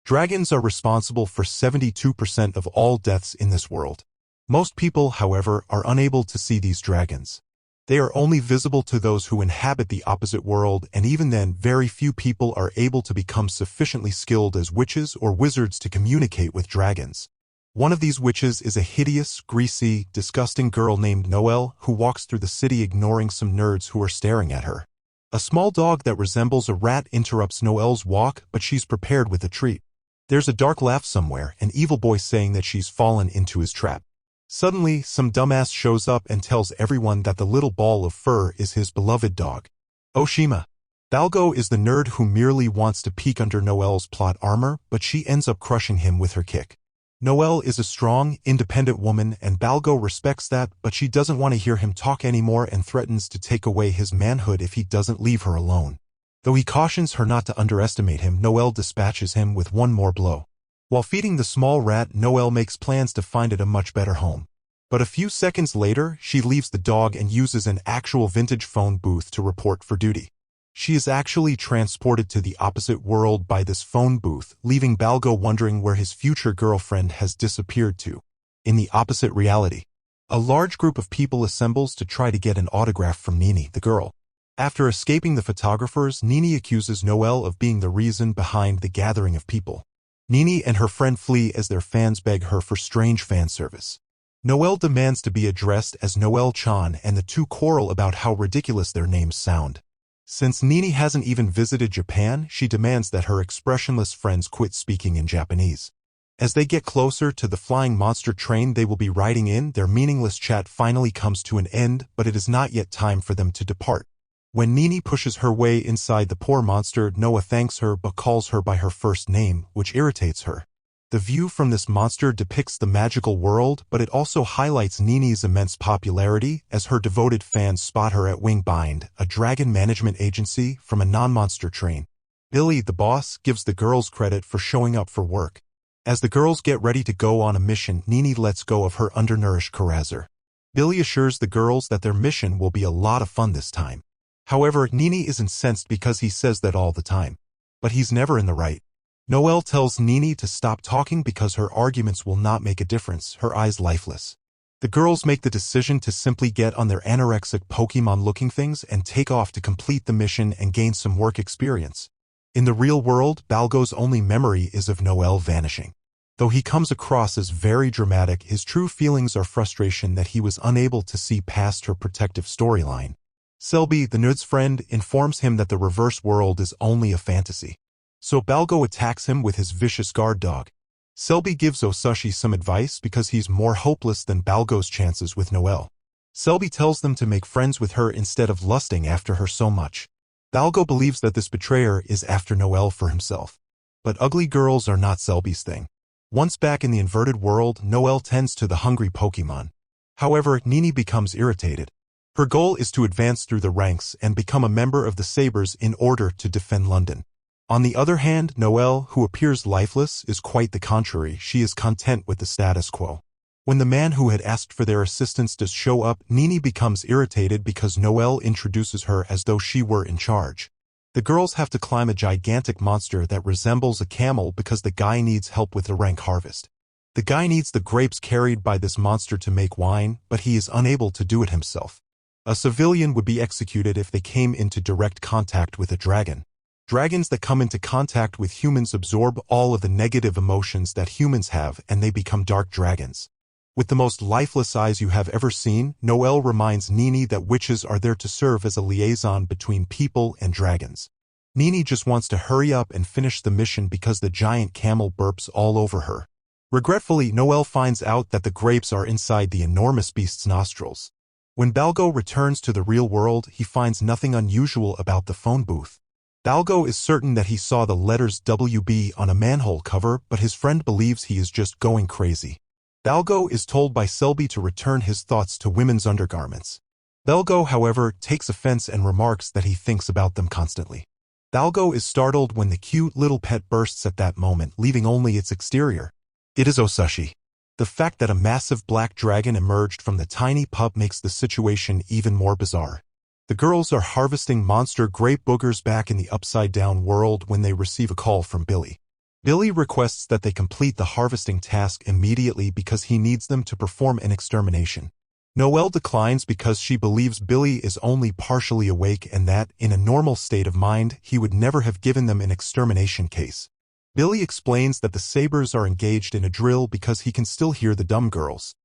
Dragons are responsible for 72% of all deaths in this world. Most people, however, are unable to see these dragons. They are only visible to those who inhabit the opposite world, and even then, very few people are able to become sufficiently skilled as witches or wizards to communicate with dragons. One of these witches is a hideous, greasy, disgusting girl named Noelle who walks through the city ignoring some nerds who are staring at her. A small dog that resembles a rat interrupts Noelle's walk, but she's prepared with a treat. There's a dark laugh somewhere, an evil boy saying that she's fallen into his trap. Suddenly, some dumbass shows up and tells everyone that the little ball of fur is his beloved dog. Oshima. Balgo is the nerd who merely wants to peek under Noelle's plot armor, but she ends up crushing him with her kick. Noelle is a strong, independent woman, and Balgo respects that, but she doesn't want to hear him talk anymore and threatens to take away his manhood if he doesn't leave her alone. Though he cautions her not to underestimate him, Noelle dispatches him with one more blow. While feeding the small rat, Noelle makes plans to find it a much better home. But a few seconds later, she leaves the dog and uses an actual vintage phone booth to report for duty. She is actually transported to the opposite world by this phone booth, leaving Balgo wondering where his future girlfriend has disappeared to. In the opposite reality, a large group of people assembles to try to get an autograph from Nini, the girl. After escaping the photographers, Nini accuses Noelle of being the reason behind the gathering of people. Nini and her friend flee as their fans beg her for strange fan service. Noelle demands to be addressed as Noelle-chan, and the two quarrel about how ridiculous their names sound. Since Nini hasn't even visited Japan, she demands that her expressionless friends quit speaking in Japanese. As they get closer to the flying monster train they will be riding in, their meaningless chat finally comes to an end, but it is not yet time for them to depart. When Nini pushes her way inside the poor monster, Noah thanks her but calls her by her first name, which irritates her. The view from this monster depicts the magical world, but it also highlights Nini's immense popularity, as her devoted fans spot her at Wingbind, a dragon management agency, from a non-monster train. Billy, the boss, gives the girls credit for showing up for work. As the girls get ready to go on a mission, Nini lets go of her undernourished caresser. Billy assures the girls that their mission will be a lot of fun this time. However, Nini is incensed because he says that all the time. But he's never in the right. Noelle tells Nini to stop talking because her arguments will not make a difference, her eyes lifeless. The girls make the decision to simply get on their anorexic Pokemon-looking things and take off to complete the mission and gain some work experience. In the real world, Balgo's only memory is of Noelle vanishing. Though he comes across as very dramatic, his true feelings are frustration that he was unable to see past her protective storyline. Selby, the nerd's friend, informs him that the reverse world is only a fantasy. So Balgo attacks him with his vicious guard dog. Selby gives Osashi some advice because he's more hopeless than Balgo's chances with Noelle. Selby tells them to make friends with her instead of lusting after her so much. Balgo believes that this betrayer is after Noelle for himself. But ugly girls are not Selby's thing. Once back in the inverted world, Noelle tends to the hungry Pokemon. However, Nini becomes irritated. Her goal is to advance through the ranks and become a member of the Sabres in order to defend London. On the other hand, Noelle, who appears lifeless, is quite the contrary. She is content with the status quo. When the man who had asked for their assistance does show up, Nini becomes irritated because Noelle introduces her as though she were in charge. The girls have to climb a gigantic monster that resembles a camel because the guy needs help with the rank harvest. The guy needs the grapes carried by this monster to make wine, but he is unable to do it himself. A civilian would be executed if they came into direct contact with a dragon. Dragons that come into contact with humans absorb all of the negative emotions that humans have, and they become dark dragons. With the most lifeless eyes you have ever seen, Noelle reminds Nini that witches are there to serve as a liaison between people and dragons. Nini just wants to hurry up and finish the mission because the giant camel burps all over her. Regretfully, Noelle finds out that the grapes are inside the enormous beast's nostrils. When Balgo returns to the real world, he finds nothing unusual about the phone booth. Balgo is certain that he saw the letters WB on a manhole cover, but his friend believes he is just going crazy. Balgo is told by Selby to return his thoughts to women's undergarments. Balgo, however, takes offense and remarks that he thinks about them constantly. Balgo is startled when the cute little pet bursts at that moment, leaving only its exterior. It is Osashi. The fact that a massive black dragon emerged from the tiny pup makes the situation even more bizarre. The girls are harvesting monster grape boogers back in the upside-down world when they receive a call from Billy. Billy requests that they complete the harvesting task immediately because he needs them to perform an extermination. Noelle declines because she believes Billy is only partially awake and that, in a normal state of mind, he would never have given them an extermination case. Billy explains that the Sabres are engaged in a drill because he can still hear the dumb girls.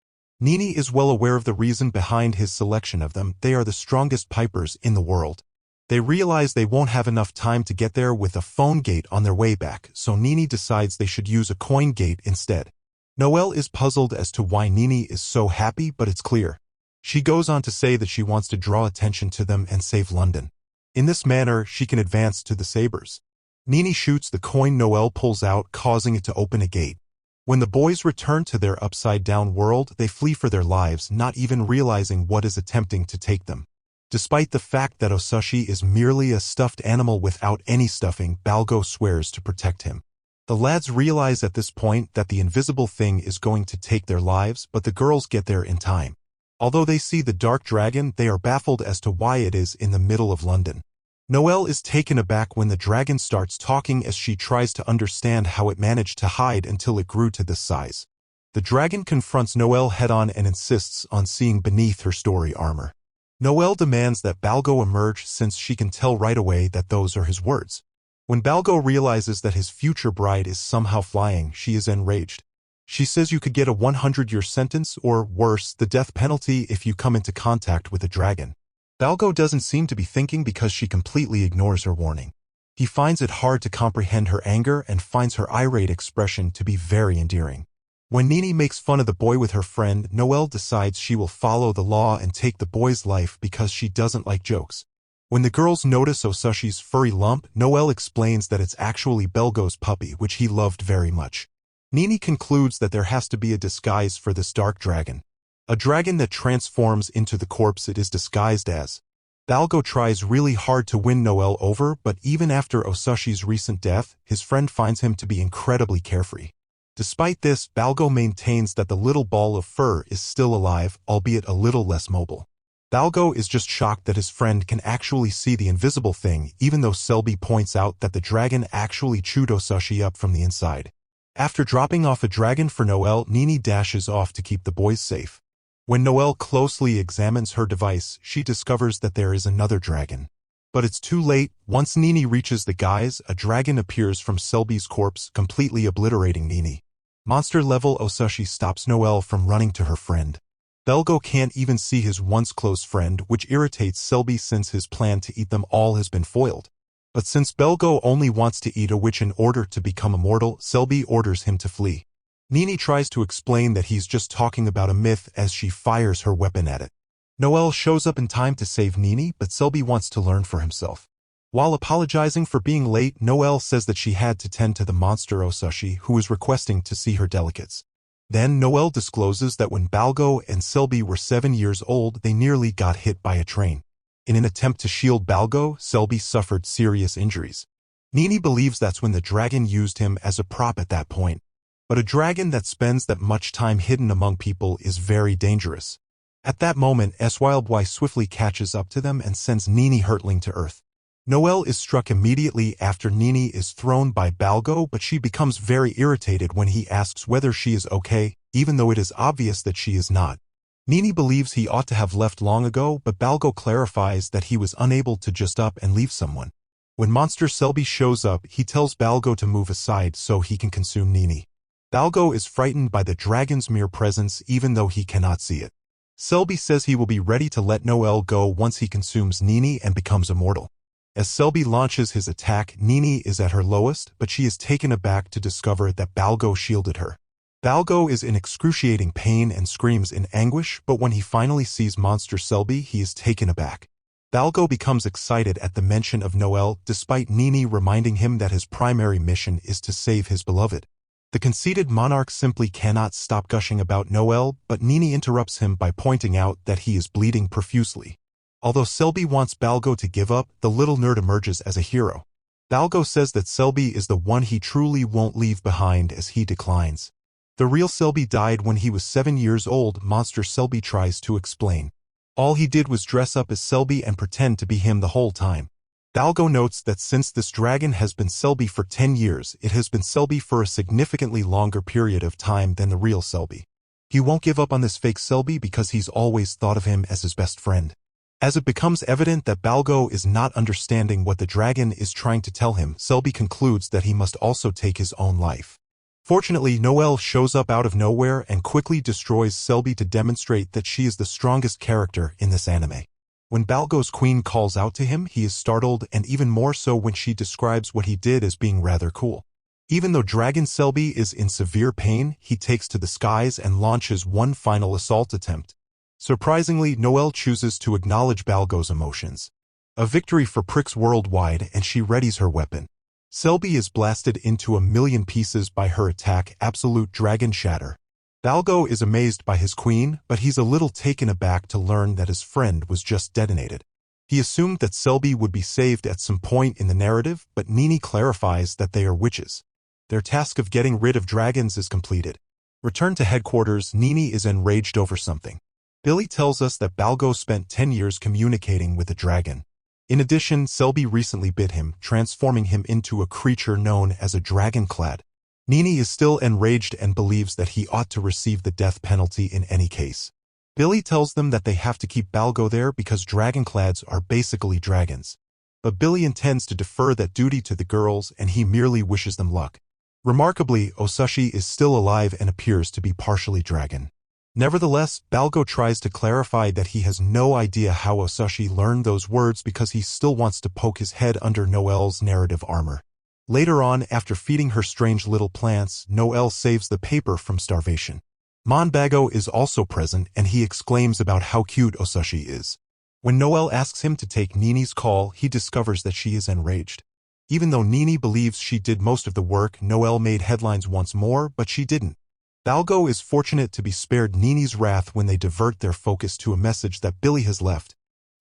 Nini is well aware of the reason behind his selection of them. They are the strongest pipers in the world. They realize they won't have enough time to get there with a phone gate on their way back, so Nini decides they should use a coin gate instead. Noelle is puzzled as to why Nini is so happy, but it's clear. She goes on to say that she wants to draw attention to them and save London. In this manner, she can advance to the Sabres. Nini shoots the coin Noelle pulls out, causing it to open a gate. When the boys return to their upside-down world, they flee for their lives, not even realizing what is attempting to take them. Despite the fact that Osashi is merely a stuffed animal without any stuffing, Balgo swears to protect him. The lads realize at this point that the invisible thing is going to take their lives, but the girls get there in time. Although they see the dark dragon, they are baffled as to why it is in the middle of London. Noelle is taken aback when the dragon starts talking as she tries to understand how it managed to hide until it grew to this size. The dragon confronts Noelle head-on and insists on seeing beneath her story armor. Noelle demands that Balgo emerge since she can tell right away that those are his words. When Balgo realizes that his future bride is somehow flying, she is enraged. She says you could get a 100-year sentence or, worse, the death penalty if you come into contact with a dragon. Balgo doesn't seem to be thinking because she completely ignores her warning. He finds it hard to comprehend her anger and finds her irate expression to be very endearing. When Nini makes fun of the boy with her friend, Noelle decides she will follow the law and take the boy's life because she doesn't like jokes. When the girls notice Osashi's furry lump, Noelle explains that it's actually Balgo's puppy, which he loved very much. Nini concludes that there has to be a disguise for this dark dragon. A dragon that transforms into the corpse it is disguised as. Balgo tries really hard to win Noelle over, but even after Osashi's recent death, his friend finds him to be incredibly carefree. Despite this, Balgo maintains that the little ball of fur is still alive, albeit a little less mobile. Balgo is just shocked that his friend can actually see the invisible thing, even though Selby points out that the dragon actually chewed Osashi up from the inside. After dropping off a dragon for Noelle, Nini dashes off to keep the boys safe. When Noelle closely examines her device, she discovers that there is another dragon. But it's too late. Once Nini reaches the guys, a dragon appears from Selby's corpse, completely obliterating Nini. Monster-level Osashi stops Noelle from running to her friend. Balgo can't even see his once close friend, which irritates Selby since his plan to eat them all has been foiled. But since Balgo only wants to eat a witch in order to become immortal, Selby orders him to flee. Nini tries to explain that he's just talking about a myth as she fires her weapon at it. Noelle shows up in time to save Nini, but Selby wants to learn for himself. While apologizing for being late, Noelle says that she had to tend to the monster Osashi, who was requesting to see her delicates. Then Noelle discloses that when Balgo and Selby were 7 years old, they nearly got hit by a train. In an attempt to shield Balgo, Selby suffered serious injuries. Nini believes that's when the dragon used him as a prop at that point. But a dragon that spends that much time hidden among people is very dangerous. At that moment, Swildboy swiftly catches up to them and sends Nini hurtling to Earth. Noelle is struck immediately after Nini is thrown by Balgo, but she becomes very irritated when he asks whether she is okay, even though it is obvious that she is not. Nini believes he ought to have left long ago, but Balgo clarifies that he was unable to just up and leave someone. When Monster Selby shows up, he tells Balgo to move aside so he can consume Nini. Balgo is frightened by the dragon's mere presence even though he cannot see it. Selby says he will be ready to let Noelle go once he consumes Nini and becomes immortal. As Selby launches his attack, Nini is at her lowest, but she is taken aback to discover that Balgo shielded her. Balgo is in excruciating pain and screams in anguish, but when he finally sees Monster Selby, he is taken aback. Balgo becomes excited at the mention of Noelle, despite Nini reminding him that his primary mission is to save his beloved. The conceited monarch simply cannot stop gushing about Noelle, but Nini interrupts him by pointing out that he is bleeding profusely. Although Selby wants Balgo to give up, the little nerd emerges as a hero. Balgo says that Selby is the one he truly won't leave behind as he declines. The real Selby died when he was 7 years old, Monster Selby tries to explain. All he did was dress up as Selby and pretend to be him the whole time. Balgo notes that since this dragon has been Selby for 10 years, it has been Selby for a significantly longer period of time than the real Selby. He won't give up on this fake Selby because he's always thought of him as his best friend. As it becomes evident that Balgo is not understanding what the dragon is trying to tell him, Selby concludes that he must also take his own life. Fortunately, Noelle shows up out of nowhere and quickly destroys Selby to demonstrate that she is the strongest character in this anime. When Balgo's queen calls out to him, he is startled, and even more so when she describes what he did as being rather cool. Even though Dragon Selby is in severe pain, he takes to the skies and launches one final assault attempt. Surprisingly, Noelle chooses to acknowledge Balgo's emotions. A victory for pricks worldwide, and she readies her weapon. Selby is blasted into a million pieces by her attack, Absolute Dragon Shatter. Balgo is amazed by his queen, but he's a little taken aback to learn that his friend was just detonated. He assumed that Selby would be saved at some point in the narrative, but Nini clarifies that they are witches. Their task of getting rid of dragons is completed. Returned to headquarters, Nini is enraged over something. Billy tells us that Balgo spent 10 years communicating with a dragon. In addition, Selby recently bit him, transforming him into a creature known as a dragonclad. Nini is still enraged and believes that he ought to receive the death penalty in any case. Billy tells them that they have to keep Balgo there because dragonclads are basically dragons. But Billy intends to defer that duty to the girls, and he merely wishes them luck. Remarkably, Osashi is still alive and appears to be partially dragon. Nevertheless, Balgo tries to clarify that he has no idea how Osashi learned those words because he still wants to poke his head under Noelle's narrative armor. Later on, after feeding her strange little plants, Noelle saves the paper from starvation. Monbago is also present, and he exclaims about how cute Osashi is. When Noelle asks him to take Nini's call, he discovers that she is enraged. Even though Nini believes she did most of the work, Noelle made headlines once more, but she didn't. Balgo is fortunate to be spared Nini's wrath when they divert their focus to a message that Billy has left.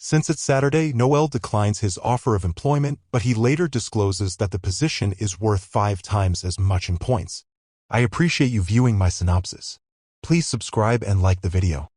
Since it's Saturday, Noelle declines his offer of employment, but he later discloses that the position is worth 5 times as much in points. I appreciate you viewing my synopsis. Please subscribe and like the video.